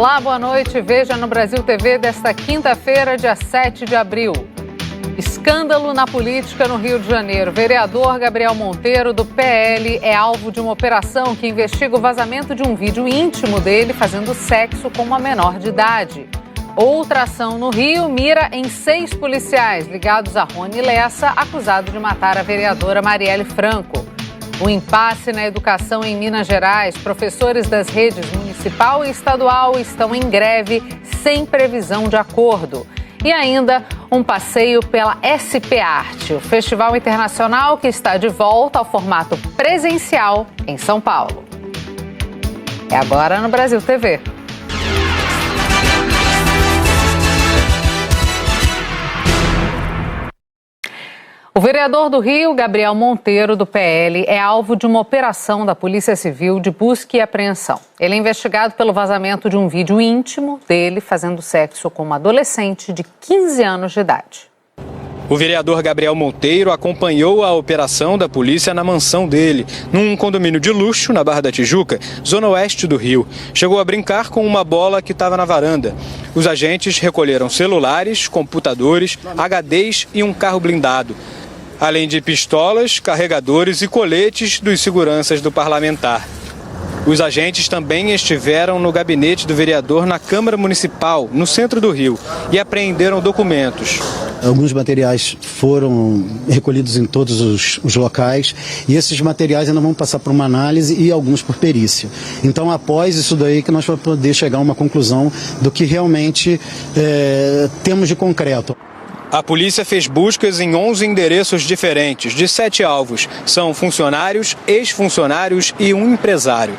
Olá, boa noite. Veja no Brasil TV desta quinta-feira, dia 7 de abril. Escândalo na política no Rio de Janeiro. Vereador Gabriel Monteiro, do PL, é alvo de uma operação que investiga o vazamento de um vídeo íntimo dele fazendo sexo com uma menor de idade. Outra ação no Rio mira em 6 policiais ligados a Rony Lessa, acusado de matar a vereadora Marielle Franco. O impasse na educação em Minas Gerais. Professores das redes municipal e estadual estão em greve sem previsão de acordo. E ainda um passeio pela SP Arte, o festival internacional que está de volta ao formato presencial em São Paulo. É agora no Brasil TV. O vereador do Rio, Gabriel Monteiro, do PL, é alvo de uma operação da Polícia Civil de busca e apreensão. Ele é investigado pelo vazamento de um vídeo íntimo dele fazendo sexo com uma adolescente de 15 anos de idade. O vereador Gabriel Monteiro acompanhou a operação da polícia na mansão dele, num condomínio de luxo na Barra da Tijuca, zona oeste do Rio. Chegou a brincar com uma bola que estava na varanda. Os agentes recolheram celulares, computadores, HDs e um carro blindado, além de pistolas, carregadores e coletes dos seguranças do parlamentar. Os agentes também estiveram no gabinete do vereador na Câmara Municipal, no centro do Rio, e apreenderam documentos. Alguns materiais foram recolhidos em todos os locais e esses materiais ainda vão passar por uma análise e alguns por perícia. Então, após isso daí que nós vamos poder chegar a uma conclusão do que realmente temos de concreto. A polícia fez buscas em 11 endereços diferentes, de 7 alvos. São funcionários, ex-funcionários e um empresário.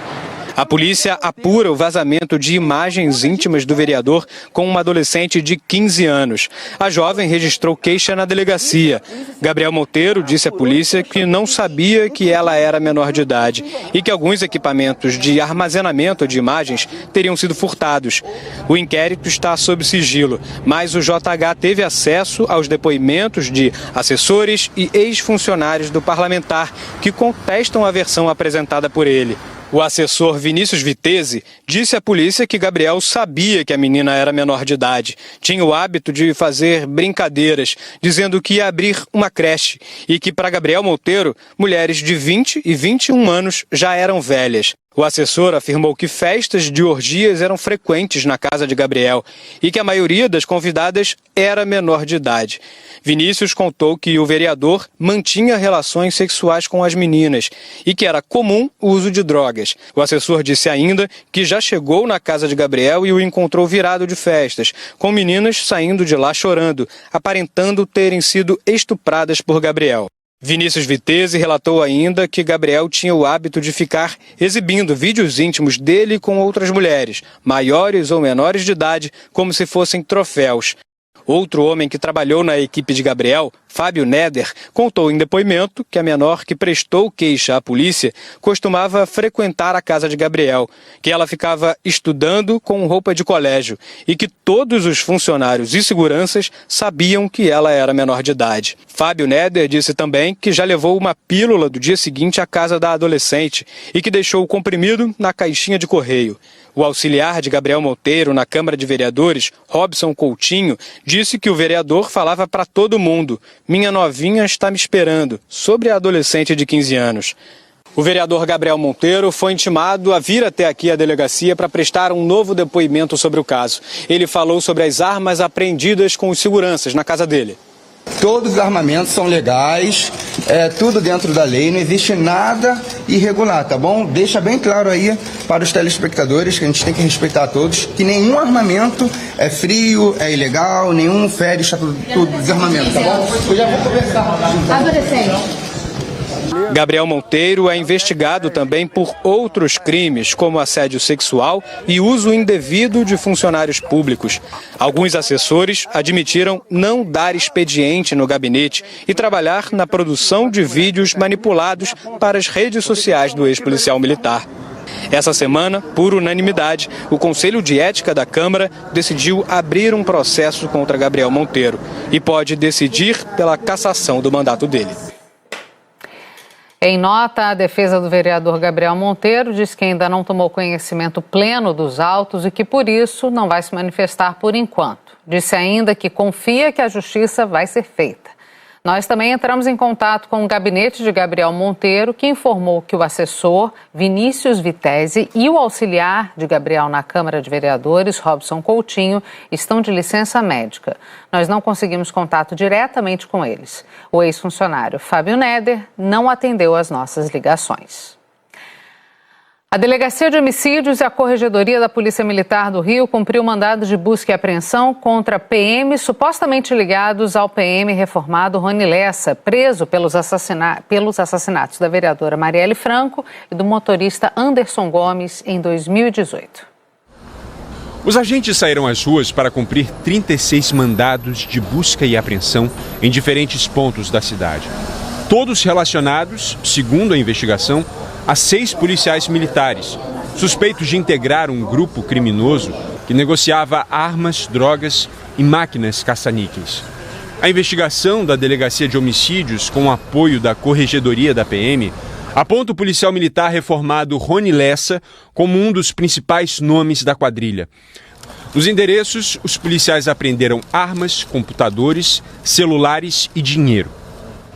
A polícia apura o vazamento de imagens íntimas do vereador com uma adolescente de 15 anos. A jovem registrou queixa na delegacia. Gabriel Monteiro disse à polícia que não sabia que ela era menor de idade e que alguns equipamentos de armazenamento de imagens teriam sido furtados. O inquérito está sob sigilo, mas o JH teve acesso aos depoimentos de assessores e ex-funcionários do parlamentar que contestam a versão apresentada por ele. O assessor Vinícius Vitezzi disse à polícia que Gabriel sabia que a menina era menor de idade, tinha o hábito de fazer brincadeiras, dizendo que ia abrir uma creche e que para Gabriel Monteiro, mulheres de 20 e 21 anos já eram velhas. O assessor afirmou que festas de orgias eram frequentes na casa de Gabriel e que a maioria das convidadas era menor de idade. Vinícius contou que o vereador mantinha relações sexuais com as meninas e que era comum o uso de drogas. O assessor disse ainda que já chegou na casa de Gabriel e o encontrou virado de festas, com meninas saindo de lá chorando, aparentando terem sido estupradas por Gabriel. Vinícius Vitezzi relatou ainda que Gabriel tinha o hábito de ficar exibindo vídeos íntimos dele com outras mulheres, maiores ou menores de idade, como se fossem troféus. Outro homem que trabalhou na equipe de Gabriel, Fábio Neder, contou em depoimento que a menor que prestou queixa à polícia costumava frequentar a casa de Gabriel, que ela ficava estudando com roupa de colégio e que todos os funcionários e seguranças sabiam que ela era menor de idade. Fábio Neder disse também que já levou uma pílula do dia seguinte à casa da adolescente e que deixou o comprimido na caixinha de correio. O auxiliar de Gabriel Monteiro na Câmara de Vereadores, Robson Coutinho, disse que o vereador falava para todo mundo: "Minha novinha está me esperando", sobre a adolescente de 15 anos. O vereador Gabriel Monteiro foi intimado a vir até aqui à delegacia para prestar um novo depoimento sobre o caso. Ele falou sobre as armas apreendidas com os seguranças na casa dele. Todos os armamentos são legais, tudo dentro da lei, não existe nada irregular, tá bom? Deixa bem claro aí para os telespectadores que a gente tem que respeitar todos, que nenhum armamento é frio, é ilegal, nenhum fere o estatuto do desarmamento, tá bom? Eu já vou conversar. Adolescente. Gabriel Monteiro é investigado também por outros crimes, como assédio sexual e uso indevido de funcionários públicos. Alguns assessores admitiram não dar expediente no gabinete e trabalhar na produção de vídeos manipulados para as redes sociais do ex-policial militar. Essa semana, por unanimidade, o Conselho de Ética da Câmara decidiu abrir um processo contra Gabriel Monteiro e pode decidir pela cassação do mandato dele. Em nota, a defesa do vereador Gabriel Monteiro diz que ainda não tomou conhecimento pleno dos autos e que, por isso, não vai se manifestar por enquanto. Disse ainda que confia que a justiça vai ser feita. Nós também entramos em contato com o gabinete de Gabriel Monteiro, que informou que o assessor Vinícius Vitesi e o auxiliar de Gabriel na Câmara de Vereadores, Robson Coutinho, estão de licença médica. Nós não conseguimos contato diretamente com eles. O ex-funcionário Fábio Neder não atendeu às nossas ligações. A Delegacia de Homicídios e a Corregedoria da Polícia Militar do Rio cumpriu mandado de busca e apreensão contra PMs supostamente ligados ao PM reformado Rony Lessa, preso pelos assassinatos da vereadora Marielle Franco e do motorista Anderson Gomes em 2018. Os agentes saíram às ruas para cumprir 36 mandados de busca e apreensão em diferentes pontos da cidade. Todos relacionados, segundo a investigação, a 6 policiais militares, suspeitos de integrar um grupo criminoso que negociava armas, drogas e máquinas caça-níqueis. A investigação da Delegacia de Homicídios, com o apoio da Corregedoria da PM, aponta o policial militar reformado Rony Lessa como um dos principais nomes da quadrilha. Nos endereços, os policiais apreenderam armas, computadores, celulares e dinheiro.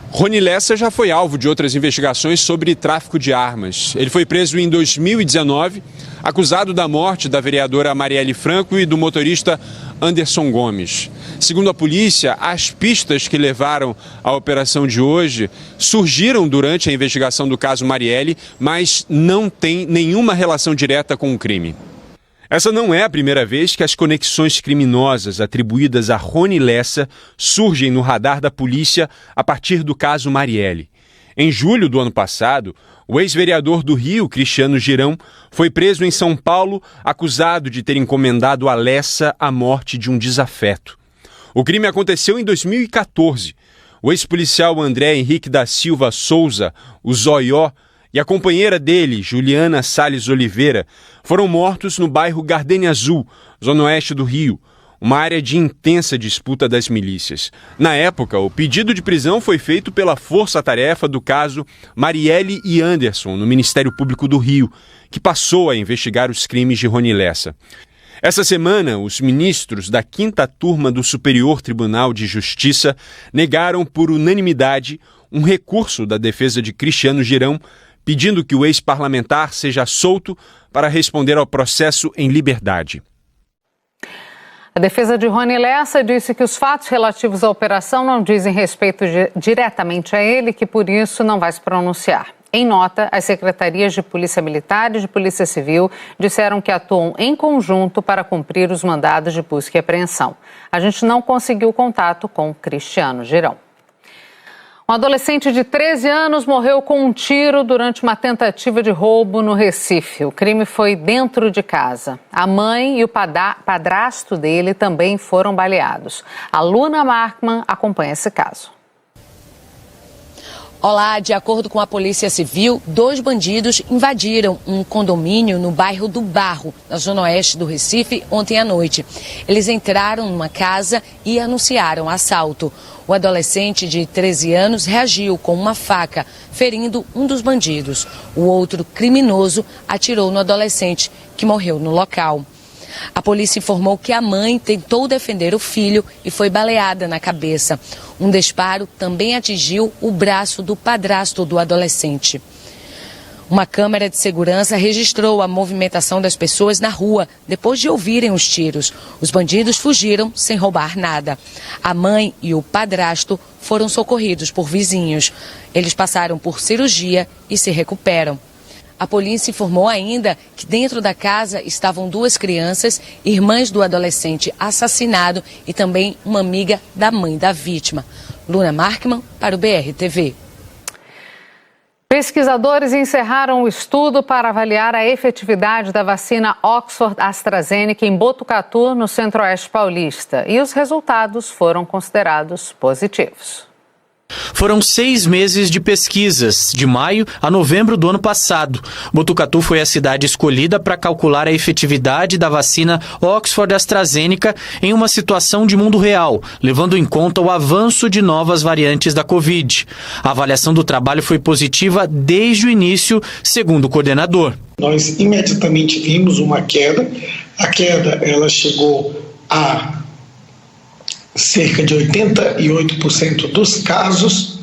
Rony Lessa já foi alvo de outras investigações sobre tráfico de armas. Ele foi preso em 2019, acusado da morte da vereadora Marielle Franco e do motorista Anderson Gomes. Segundo a polícia, as pistas que levaram à operação de hoje surgiram durante a investigação do caso Marielle, mas não têm nenhuma relação direta com o crime. Essa não é a primeira vez que as conexões criminosas atribuídas a Rony Lessa surgem no radar da polícia a partir do caso Marielle. Em julho do ano passado, o ex-vereador do Rio, Cristiano Girão, foi preso em São Paulo acusado de ter encomendado a Lessa a morte de um desafeto. O crime aconteceu em 2014. O ex-policial André Henrique da Silva Souza, o Zoió, e a companheira dele, Juliana Salles Oliveira, foram mortos no bairro Gardenia Azul, zona oeste do Rio, uma área de intensa disputa das milícias. Na época, o pedido de prisão foi feito pela força-tarefa do caso Marielle e Anderson, no Ministério Público do Rio, que passou a investigar os crimes de Rony Lessa. Essa semana, os ministros da 5ª Turma do Superior Tribunal de Justiça negaram por unanimidade um recurso da defesa de Cristiano Girão, pedindo que o ex-parlamentar seja solto para responder ao processo em liberdade. A defesa de Rony Lessa disse que os fatos relativos à operação não dizem respeito diretamente a ele e que, por isso, não vai se pronunciar. Em nota, as secretarias de Polícia Militar e de Polícia Civil disseram que atuam em conjunto para cumprir os mandados de busca e apreensão. A gente não conseguiu contato com Cristiano Girão. Um adolescente de 13 anos morreu com um tiro durante uma tentativa de roubo no Recife. O crime foi dentro de casa. A mãe e o padrasto dele também foram baleados. A Luna Markman acompanha esse caso. Olá, de acordo com a Polícia Civil, 2 bandidos invadiram um condomínio no bairro do Barro, na zona oeste do Recife, ontem à noite. Eles entraram numa casa e anunciaram assalto. O adolescente de 13 anos reagiu com uma faca, ferindo um dos bandidos. O outro criminoso atirou no adolescente, que morreu no local. A polícia informou que a mãe tentou defender o filho e foi baleada na cabeça. Um disparo também atingiu o braço do padrasto do adolescente. Uma câmera de segurança registrou a movimentação das pessoas na rua depois de ouvirem os tiros. Os bandidos fugiram sem roubar nada. A mãe e o padrasto foram socorridos por vizinhos. Eles passaram por cirurgia e se recuperam. A polícia informou ainda que dentro da casa estavam 2 crianças, irmãs do adolescente assassinado e também uma amiga da mãe da vítima. Luna Markman para o BR-TV. Pesquisadores encerraram o estudo para avaliar a efetividade da vacina Oxford-AstraZeneca em Botucatu, no Centro-Oeste paulista. E os resultados foram considerados positivos. Foram 6 meses de pesquisas, de maio a novembro do ano passado. Botucatu foi a cidade escolhida para calcular a efetividade da vacina Oxford-AstraZeneca em uma situação de mundo real, levando em conta o avanço de novas variantes da Covid. A avaliação do trabalho foi positiva desde o início, segundo o coordenador. Nós imediatamente vimos uma queda. A queda ela chegou a cerca de 88% dos casos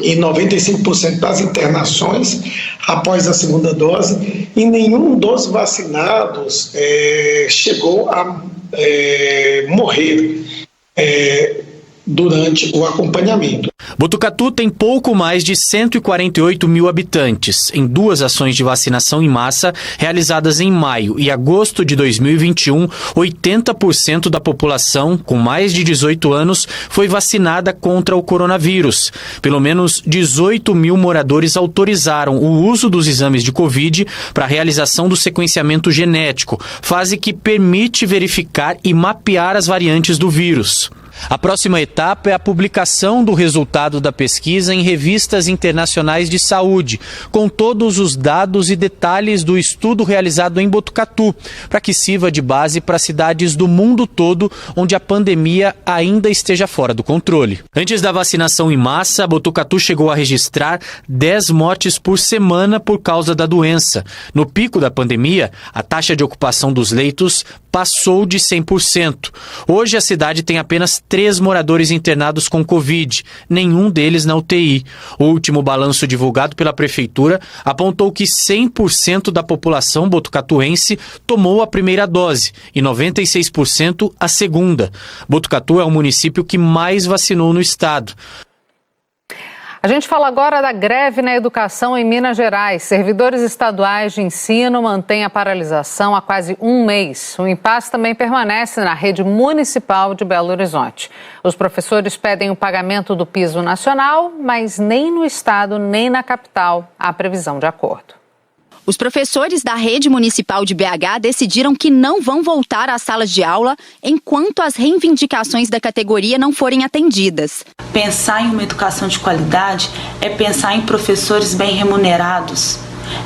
e 95% das internações após a segunda dose, e nenhum dos vacinados chegou a morrer durante o acompanhamento. Botucatu tem pouco mais de 148 mil habitantes. Em 2 ações de vacinação em massa realizadas em maio e agosto de 2021, 80% da população com mais de 18 anos foi vacinada contra o coronavírus. Pelo menos 18 mil moradores autorizaram o uso dos exames de Covid para a realização do sequenciamento genético, fase que permite verificar e mapear as variantes do vírus. A próxima etapa é a publicação do resultado da pesquisa em revistas internacionais de saúde, com todos os dados e detalhes do estudo realizado em Botucatu, para que sirva de base para cidades do mundo todo onde a pandemia ainda esteja fora do controle. Antes da vacinação em massa, Botucatu chegou a registrar 10 mortes por semana por causa da doença. No pico da pandemia, a taxa de ocupação dos leitos passou de 100%. Hoje a cidade tem apenas 3 moradores internados com Covid, nenhum deles na UTI. O último balanço divulgado pela Prefeitura apontou que 100% da população botucatuense tomou a primeira dose e 96% a segunda. Botucatu é o município que mais vacinou no estado. A gente fala agora da greve na educação em Minas Gerais. Servidores estaduais de ensino mantêm a paralisação há quase um mês. O impasse também permanece na rede municipal de Belo Horizonte. Os professores pedem o pagamento do piso nacional, mas nem no estado nem na capital há previsão de acordo. Os professores da rede municipal de BH decidiram que não vão voltar às salas de aula enquanto as reivindicações da categoria não forem atendidas. Pensar em uma educação de qualidade é pensar em professores bem remunerados,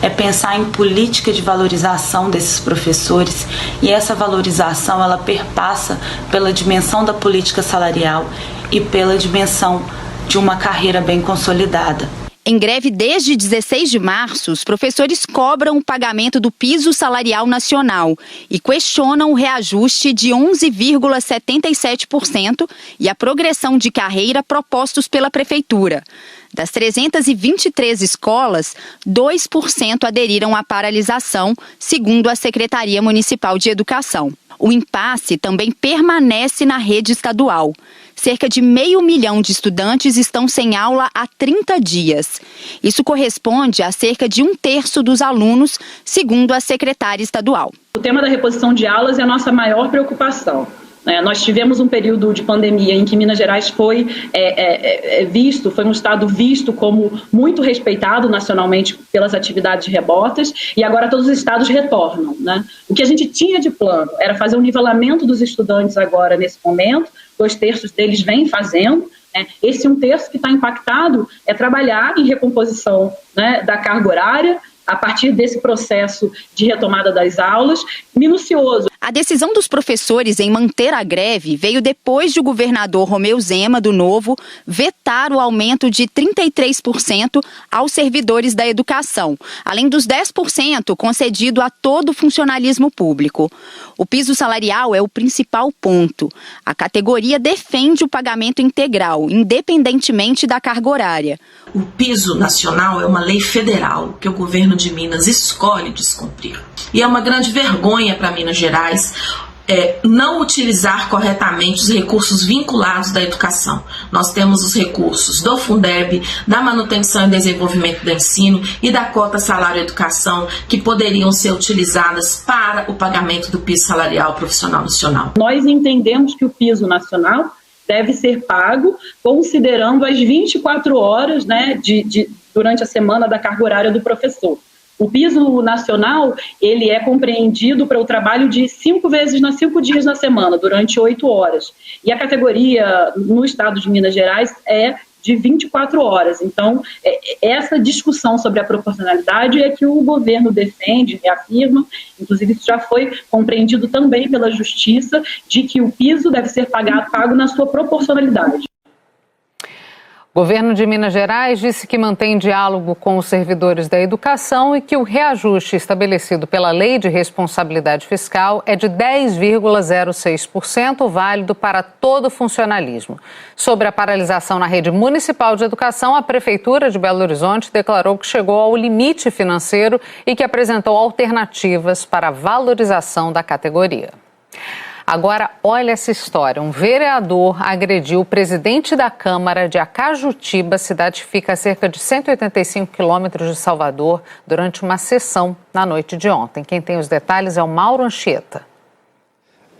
é pensar em política de valorização desses professores, e essa valorização ela perpassa pela dimensão da política salarial e pela dimensão de uma carreira bem consolidada. Em greve desde 16 de março, os professores cobram o pagamento do piso salarial nacional e questionam o reajuste de 11,77% e a progressão de carreira propostos pela Prefeitura. Das 323 escolas, 2% aderiram à paralisação, segundo a Secretaria Municipal de Educação. O impasse também permanece na rede estadual. Cerca de 500 mil de estudantes estão sem aula há 30 dias. Isso corresponde a cerca de 1/3 dos alunos, segundo a secretária estadual. O tema da reposição de aulas é a nossa maior preocupação. Nós tivemos um período de pandemia em que Minas Gerais foi um estado visto como muito respeitado nacionalmente pelas atividades remotas, e agora todos os estados retornam, né? O que a gente tinha de plano era fazer um nivelamento dos estudantes agora nesse momento, 2/3 deles vêm fazendo. Esse 1/3 que está impactado é trabalhar em recomposição, né, da carga horária, a partir desse processo de retomada das aulas, minucioso. A decisão dos professores em manter a greve veio depois de o governador Romeu Zema, do Novo, vetar o aumento de 33% aos servidores da educação, além dos 10% concedido a todo o funcionalismo público. O piso salarial é o principal ponto. A categoria defende o pagamento integral, independentemente da carga horária. O piso nacional é uma lei federal que o governo de Minas escolhe descumprir. E é uma grande vergonha para Minas Gerais não utilizar corretamente os recursos vinculados da educação. Nós temos os recursos do Fundeb, da manutenção e desenvolvimento do ensino e da cota salário educação, que poderiam ser utilizadas para o pagamento do piso salarial profissional nacional. Nós entendemos que o piso nacional deve ser pago considerando as 24 horas, né, durante a semana da carga horária do professor. O piso nacional, ele é compreendido para o trabalho de 5 dias na semana, durante 8 horas. E a categoria no estado de Minas Gerais é de 24 horas. Então, essa discussão sobre a proporcionalidade é que o governo defende, reafirma, inclusive isso já foi compreendido também pela Justiça, de que o piso deve ser pago na sua proporcionalidade. O governo de Minas Gerais disse que mantém diálogo com os servidores da educação e que o reajuste estabelecido pela Lei de Responsabilidade Fiscal é de 10,06%, válido para todo o funcionalismo. Sobre a paralisação na rede municipal de educação, a Prefeitura de Belo Horizonte declarou que chegou ao limite financeiro e que apresentou alternativas para a valorização da categoria. Agora, olha essa história. Um vereador agrediu o presidente da Câmara de Acajutiba, cidade que fica a cerca de 185 quilômetros de Salvador, durante uma sessão na noite de ontem. Quem tem os detalhes é o Mauro Anchieta.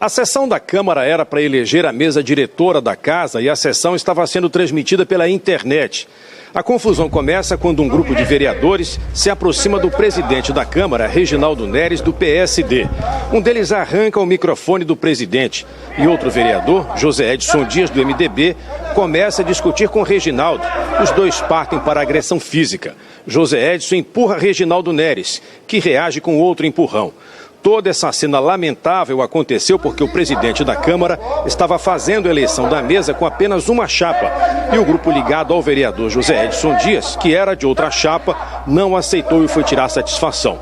A sessão da Câmara era para eleger a mesa diretora da casa e a sessão estava sendo transmitida pela internet. A confusão começa quando um grupo de vereadores se aproxima do presidente da Câmara, Reginaldo Neres, do PSD. Um deles arranca o microfone do presidente e outro vereador, José Edson Dias, do MDB, começa a discutir com Reginaldo. Os dois partem para a agressão física. José Edson empurra Reginaldo Neres, que reage com outro empurrão. Toda essa cena lamentável aconteceu porque o presidente da Câmara estava fazendo a eleição da mesa com apenas uma chapa. E o grupo ligado ao vereador José Edson Dias, que era de outra chapa, não aceitou e foi tirar satisfação.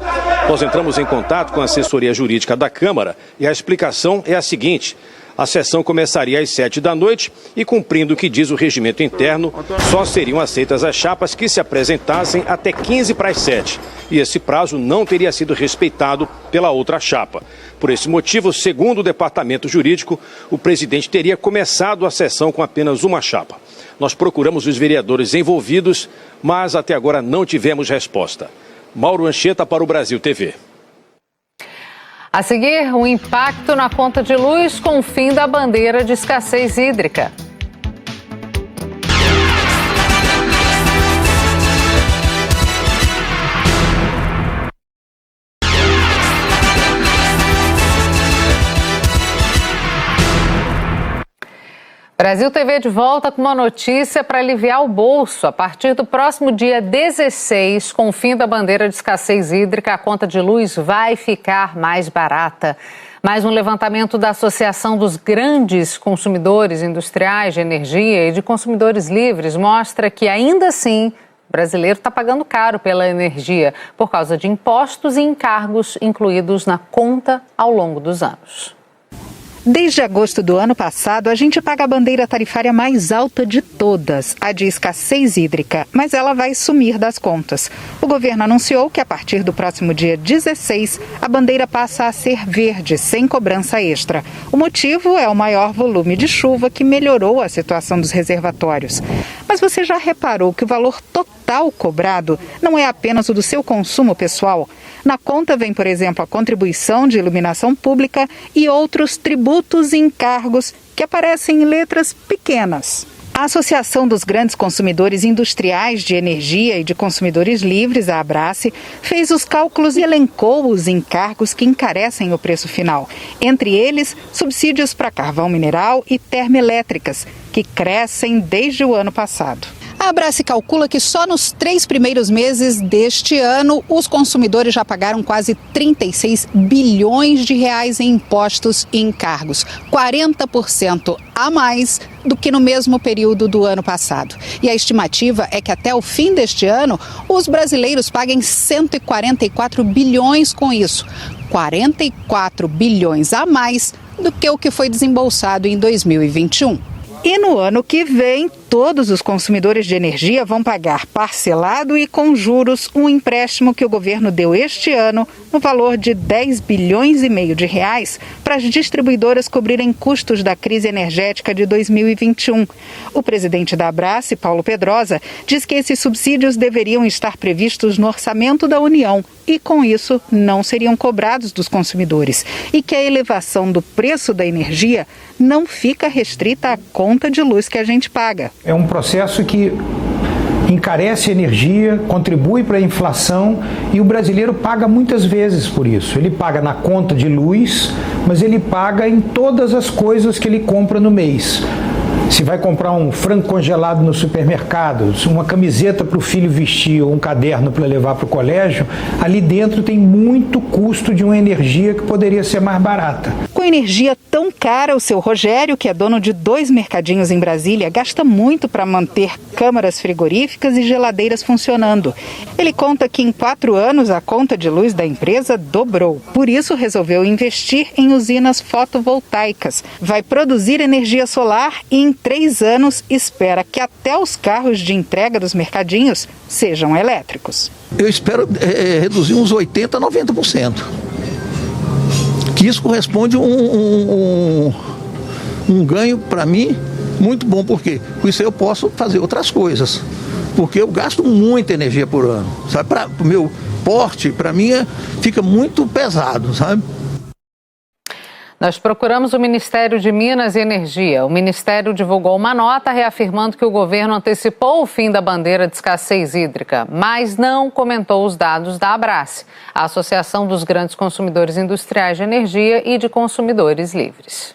Nós entramos em contato com a assessoria jurídica da Câmara e a explicação é a seguinte: a sessão começaria às 7 da noite e, cumprindo o que diz o regimento interno, só seriam aceitas as chapas que se apresentassem até 15 para as 7. E esse prazo não teria sido respeitado pela outra chapa. Por esse motivo, segundo o departamento jurídico, o presidente teria começado a sessão com apenas uma chapa. Nós procuramos os vereadores envolvidos, mas até agora não tivemos resposta. Mauro Anchieta para o Brasil TV. A seguir, o impacto na conta de luz com o fim da bandeira de escassez hídrica. Brasil TV de volta com uma notícia para aliviar o bolso. A partir do próximo dia 16, com o fim da bandeira de escassez hídrica, a conta de luz vai ficar mais barata. Mais um levantamento da Associação dos Grandes Consumidores Industriais de Energia e de Consumidores Livres mostra que, ainda assim, o brasileiro está pagando caro pela energia por causa de impostos e encargos incluídos na conta ao longo dos anos. Desde agosto do ano passado, a gente paga a bandeira tarifária mais alta de todas, a de escassez hídrica, mas ela vai sumir das contas. O governo anunciou que a partir do próximo dia 16, a bandeira passa a ser verde, sem cobrança extra. O motivo é o maior volume de chuva que melhorou a situação dos reservatórios. Mas você já reparou que o valor total cobrado não é apenas o do seu consumo pessoal? Na conta vem, por exemplo, a contribuição de iluminação pública e outros tributos e encargos que aparecem em letras pequenas. A Associação dos Grandes Consumidores Industriais de Energia e de Consumidores Livres, a Abrace, fez os cálculos e elencou os encargos que encarecem o preço final. Entre eles, subsídios para carvão mineral e termoelétricas, que crescem desde o ano passado. A Abrace calcula que só nos 3 primeiros meses deste ano, os consumidores já pagaram quase 36 bilhões de reais em impostos e encargos, 40% a mais do que no mesmo período do ano passado. E a estimativa é que até o fim deste ano, os brasileiros paguem 144 bilhões com isso, 44 bilhões a mais do que o que foi desembolsado em 2021. E no ano que vem, todos os consumidores de energia vão pagar parcelado e com juros um empréstimo que o governo deu este ano no valor de 10 bilhões e meio de reais para as distribuidoras cobrirem custos da crise energética de 2021. O presidente da Abrace, Paulo Pedrosa, diz que esses subsídios deveriam estar previstos no orçamento da União e, com isso, não seriam cobrados dos consumidores. E que a elevação do preço da energia não fica restrita à conta de luz que a gente paga. É um processo que encarece a energia, contribui para a inflação e o brasileiro paga muitas vezes por isso. Ele paga na conta de luz, mas ele paga em todas as coisas que ele compra no mês. se vai comprar um frango congelado no supermercado, uma camiseta para o filho vestir ou um caderno para levar para o colégio, ali dentro tem muito custo de uma energia que poderia ser mais barata. Com energia tão cara, o seu Rogério, que é dono de 2 mercadinhos em Brasília, gasta muito para manter câmaras frigoríficas e geladeiras funcionando. Ele conta que em 4 anos a conta de luz da empresa dobrou. Por isso resolveu investir em usinas fotovoltaicas. Vai produzir energia solar e em 3 anos espera que até os carros de entrega dos mercadinhos sejam elétricos. Eu espero reduzir uns 80% a 90%. Que isso corresponde a um ganho para mim muito bom, porque com isso eu posso fazer outras coisas. Porque eu gasto muita energia por ano, sabe? Para o meu porte, para mim, fica muito pesado, sabe? Nós procuramos o Ministério de Minas e Energia. O Ministério divulgou uma nota reafirmando que o governo antecipou o fim da bandeira de escassez hídrica, mas não comentou os dados da Abrace, a Associação dos Grandes Consumidores Industriais de Energia e de Consumidores Livres.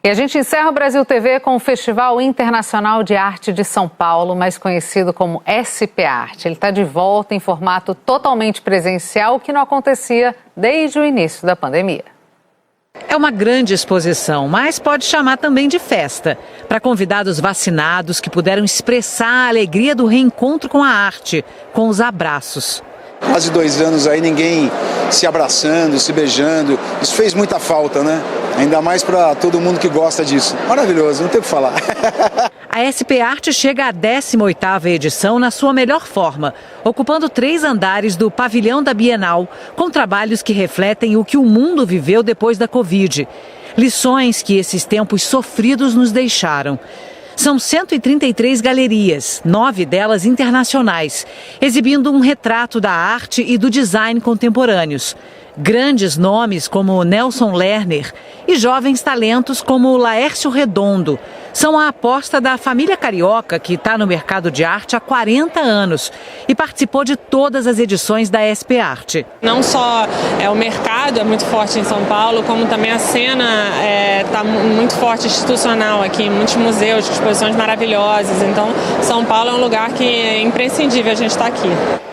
E a gente encerra o Brasil TV com o Festival Internacional de Arte de São Paulo, mais conhecido como SP Arte. Ele está de volta em formato totalmente presencial, o que não acontecia desde o início da pandemia. É uma grande exposição, mas pode chamar também de festa, para convidados vacinados que puderam expressar a alegria do reencontro com a arte, com os abraços. Quase 2 anos aí, ninguém se abraçando, se beijando. Isso fez muita falta, né? Ainda mais para todo mundo que gosta disso. Maravilhoso, não tem o que falar. A SP Arte chega à 18ª edição na sua melhor forma, ocupando 3 andares do pavilhão da Bienal, com trabalhos que refletem o que o mundo viveu depois da Covid. Lições que esses tempos sofridos nos deixaram. São 133 galerias, 9 delas internacionais, exibindo um retrato da arte e do design contemporâneos. Grandes nomes como Nelson Lerner e jovens talentos como Laércio Redondo são a aposta da família carioca que está no mercado de arte há 40 anos e participou de todas as edições da SP Arte. Não só o mercado é muito forte em São Paulo, como também a cena está muito forte institucional aqui, muitos museus, exposições maravilhosas. Então, São Paulo é um lugar que é imprescindível a gente estar aqui.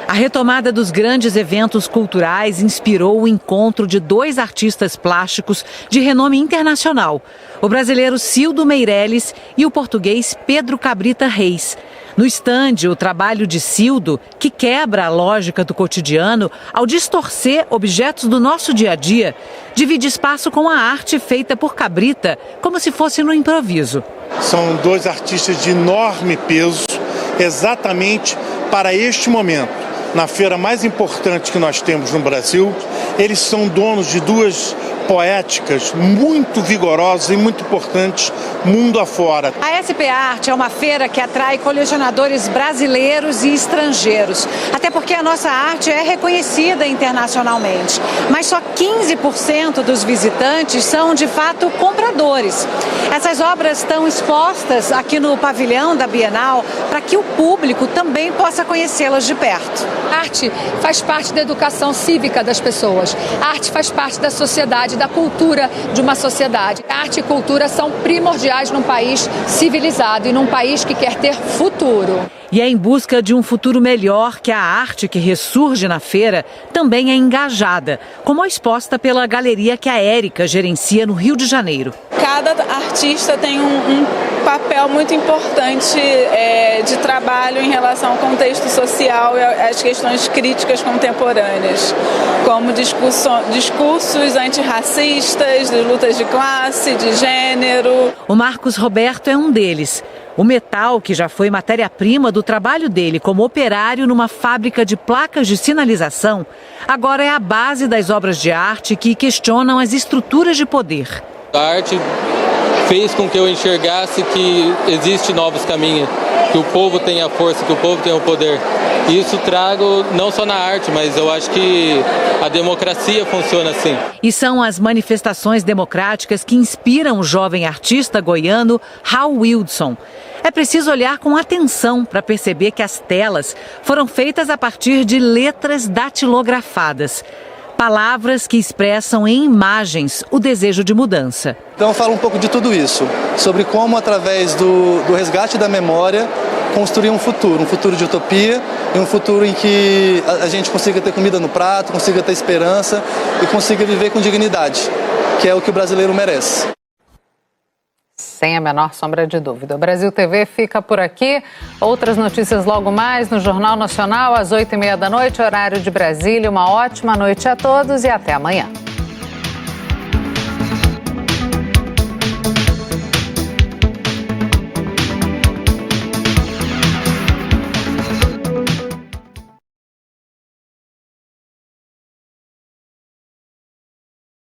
A retomada dos grandes eventos culturais inspirou o encontro de 2 artistas plásticos de renome internacional, o brasileiro Cildo Meirelles e o português Pedro Cabrita Reis. No estande, o trabalho de Cildo, que quebra a lógica do cotidiano ao distorcer objetos do nosso dia a dia, divide espaço com a arte feita por Cabrita, como se fosse no improviso. São 2 artistas de enorme peso, exatamente para este momento. Na feira mais importante que nós temos no Brasil, eles são donos de 2 poéticas muito vigorosas e muito importantes mundo afora. A SP Arte é uma feira que atrai colecionadores brasileiros e estrangeiros, até porque a nossa arte é reconhecida internacionalmente. Mas só 15% dos visitantes são, de fato, compradores. Essas obras estão expostas aqui no pavilhão da Bienal para que o público também possa conhecê-las de perto. A arte faz parte da educação cívica das pessoas. A arte faz parte da sociedade, da cultura de uma sociedade. A arte e cultura são primordiais num país civilizado e num país que quer ter futuro. E é em busca de um futuro melhor que a arte que ressurge na feira também é engajada, como exposta pela galeria que a Érica gerencia no Rio de Janeiro. Cada artista tem um papel muito importante de trabalho em relação ao contexto social e às questões críticas contemporâneas, como discursos antirracistas, de lutas de classe, de gênero. O Marcos Roberto é um deles. O metal, que já foi matéria-prima do trabalho dele como operário numa fábrica de placas de sinalização, agora é a base das obras de arte que questionam as estruturas de poder. A arte fez com que eu enxergasse que existem novos caminhos, que o povo tem a força, que o povo tem o poder. E isso trago não só na arte, mas eu acho que a democracia funciona assim. E são as manifestações democráticas que inspiram o jovem artista goiano Hal Wilson. É preciso olhar com atenção para perceber que as telas foram feitas a partir de letras datilografadas. Palavras que expressam em imagens o desejo de mudança. Então fala um pouco de tudo isso, sobre como através do resgate da memória construir um futuro de utopia e um futuro em que a gente consiga ter comida no prato, consiga ter esperança e consiga viver com dignidade, que é o que o brasileiro merece. Sem a menor sombra de dúvida. O Brasil TV fica por aqui. Outras notícias logo mais no Jornal Nacional, às 8h30 da noite, horário de Brasília. Uma ótima noite a todos e até amanhã.